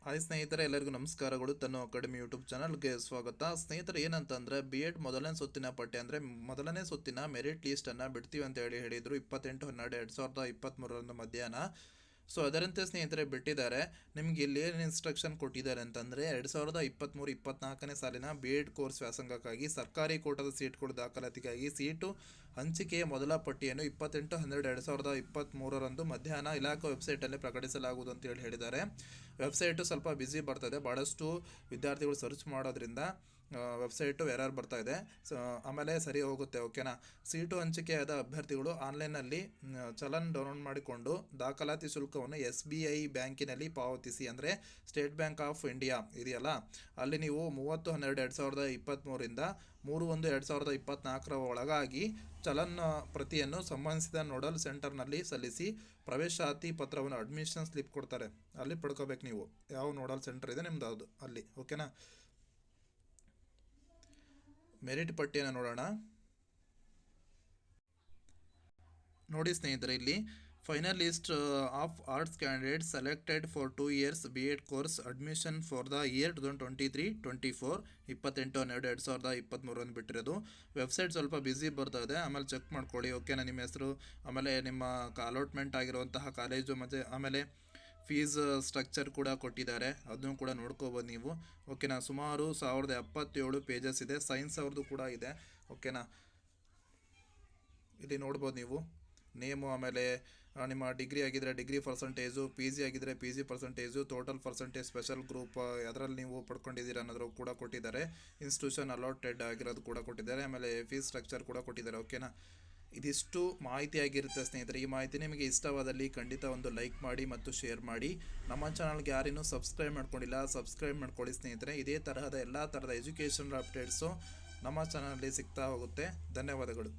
Hi ಸ್ನೇಹಿತರೆ, ಎಲ್ಲರಿಗೂ ನಮಸ್ಕಾರಗಳು. ತನ್ನ ಅಕಾಡೆಮಿ ಯೂಟ್ಯೂಬ್ ಚಾನಲ್ಗೆ ಸ್ವಾಗತ. ಸ್ನೇಹಿತರೆ, ಏನಂತಂದರೆ ಬಿ.ಎಡ್ ಮೊದಲನೇ ಸುತ್ತಿನ ಪಠ್ಯ ಅಂದರೆ ಮೊದಲನೇ ಸುತ್ತಿನ ಮೆರಿಟ್ ಲೀಸ್ಟನ್ನು ಬಿಡ್ತೀವಿ ಅಂತ ಹೇಳಿದರು 28/12/2023 ಮಧ್ಯಾಹ್ನ. ಸೊ ಅದರಂತೆ ಸ್ನೇಹಿತರೆ ಬಿಟ್ಟಿದ್ದಾರೆ. ನಿಮ್ಗೆ ಇಲ್ಲಿ ಏನು ಇನ್ಸ್ಟ್ರಕ್ಷನ್ ಕೊಟ್ಟಿದ್ದಾರೆ ಅಂತಂದರೆ 2023-24ನೇ ಸಾಲಿನ ಬಿ.ಎಡ್ ಕೋರ್ಸ್ ವ್ಯಾಸಂಗಕ್ಕಾಗಿ ಸರ್ಕಾರಿ ಕೋಟಾದ ಸೀಟ್ಗಳು ದಾಖಲಾತಿಗಾಗಿ ಸೀಟು ಹಂಚಿಕೆಯ ಮೊದಲ ಪಟ್ಟಿಯನ್ನು 28/12/2023 ಮಧ್ಯಾಹ್ನ ಇಲಾಖಾ ವೆಬ್ಸೈಟಲ್ಲಿ ಪ್ರಕಟಿಸಲಾಗುವುದು ಅಂತೇಳಿ ಹೇಳಿದ್ದಾರೆ. ವೆಬ್ಸೈಟು ಸ್ವಲ್ಪ ಬ್ಯುಸಿ ಬರ್ತದೆ, ಭಾಳಷ್ಟು ವಿದ್ಯಾರ್ಥಿಗಳು ಸರ್ಚ್ ಮಾಡೋದ್ರಿಂದ ವೆಬ್ಸೈಟು ಎರರ್ ಬರ್ತಾ ಇದೆ. ಆಮೇಲೆ ಸರಿ ಹೋಗುತ್ತೆ, ಓಕೆನಾ. ಸೀಟು ಹಂಚಿಕೆಯಾದ ಅಭ್ಯರ್ಥಿಗಳು ಆನ್ಲೈನಲ್ಲಿ ಚಲನ್ ಡೌನ್ಲೋಡ್ ಮಾಡಿಕೊಂಡು ದಾಖಲಾತಿ ಶುಲ್ಕವನ್ನು SBI ಬ್ಯಾಂಕಿನಲ್ಲಿ ಪಾವತಿಸಿ. ಅಂದರೆ ಸ್ಟೇಟ್ ಬ್ಯಾಂಕ್ ಆಫ್ ಇಂಡಿಯಾ ಇದೆಯಲ್ಲ, ಅಲ್ಲಿ ನೀವು 30/12/2023ರಿಂದ 3/1/2024 ಒಳಗಾಗಿ ಚಲನ್ ಪ್ರತಿಯನ್ನು ಸಂಬಂಧಿಸಿದ ನೋಡಲ್ ಸೆಂಟರ್ನಲ್ಲಿ ಸಲ್ಲಿಸಿ ಪ್ರವೇಶಾತಿ ಪತ್ರವನ್ನು ಅಡ್ಮಿಷನ್ ಸ್ಲಿಪ್ ಕೊಡ್ತಾರೆ, ಅಲ್ಲಿ ಪಡ್ಕೋಬೇಕು ನೀವು. ಯಾವ ನೋಡಲ್ ಸೆಂಟರ್ ಇದೆ ನಿಮ್ದು ಅದು ಅಲ್ಲಿ, ಓಕೆನಾ. ಮೆರಿಟ್ ಪಟ್ಟಿಯನ್ನು ನೋಡೋಣ. ನೋಡಿ ಸ್ನೇಹಿತರೆ, ಇಲ್ಲಿ final list of arts candidates selected for 2 years B.Ed course admission for the year 2023-24 28/12/2023 ಬಿಟ್ಟಿರೋದು. ವೆಬ್ಸೈಟ್ ಸ್ವಲ್ಪ ಬ್ಯುಸಿ ಬರ್ತಾ ಇದೆ, ಆಮೇಲೆ ಚೆಕ್ ಮಾಡ್ಕೊಳ್ಳಿ, ಓಕೆನಾ. ನಿಮ್ಮ ಹೆಸರು, ಆಮೇಲೆ ನಿಮ್ಮ ಅಲಾಟ್ಮೆಂಟ್ ಆಗಿರುವಂತಹ ಕಾಲೇಜು, ಮತ್ತು ಆಮೇಲೆ ಫೀಸ್ ಸ್ಟ್ರಕ್ಚರ್ ಕೂಡ ಕೊಟ್ಟಿದ್ದಾರೆ, ಅದನ್ನು ಕೂಡ ನೋಡ್ಕೋಬೋದು ನೀವು, ಓಕೆನಾ. ಸುಮಾರು 1077 ಪೇಜಸ್ ಇದೆ, ಸೈನ್ಸ್ ಅವ್ರದ್ದು ಕೂಡ ಇದೆ, ಓಕೆನಾ. ಇಲ್ಲಿ ನೋಡ್ಬೋದು ನೀವು ನೇಮು, ಆಮೇಲೆ ನಿಮ್ಮ ಡಿಗ್ರಿ ಆಗಿದ್ದರೆ ಡಿಗ್ರಿ ಪರ್ಸಂಟೇಜು, PG ಆಗಿದ್ದರೆ PG percentage, total percentage, special group ಅದರಲ್ಲಿ ನೀವು ಪಡ್ಕೊಂಡಿದ್ದೀರಾ ಅನ್ನೋದು ಕೂಡ ಕೊಟ್ಟಿದ್ದಾರೆ, ಇನ್ಸ್ಟಿಟ್ಯೂಷನ್ ಅಲಾಟೆಡ್ ಆಗಿರೋದು ಕೂಡ ಕೊಟ್ಟಿದ್ದಾರೆ, ಆಮೇಲೆ ಫೀಸ್ ಸ್ಟ್ರಕ್ಚರ್ ಕೂಡ ಕೊಟ್ಟಿದ್ದಾರೆ, ಓಕೆನಾ. ಇದಿಷ್ಟು ಮಾಹಿತಿ ಆಗಿರುತ್ತೆ ಸ್ನೇಹಿತರೆ. ಈ ಮಾಹಿತಿ ನಿಮಗೆ ಇಷ್ಟವಾದಲ್ಲಿ ಖಂಡಿತ ಒಂದು ಲೈಕ್ ಮಾಡಿ ಮತ್ತು ಶೇರ್ ಮಾಡಿ. ನಮ್ಮ ಚಾನಲ್ಗೆ ಯಾರಿನ್ನೂ ಸಬ್ಸ್ಕ್ರೈಬ್ ಮಾಡ್ಕೊಂಡಿಲ್ಲ, ಸಬ್ಸ್ಕ್ರೈಬ್ ಮಾಡ್ಕೊಳ್ಳಿ ಸ್ನೇಹಿತರೆ. ಇದೇ ತರಹದ ಎಲ್ಲ ಥರದ ಎಜುಕೇಷನ್ ಅಪ್ಡೇಟ್ಸು ನಮ್ಮ ಚಾನಲಲ್ಲಿ ಸಿಗ್ತಾ ಹೋಗುತ್ತೆ. ಧನ್ಯವಾದಗಳು.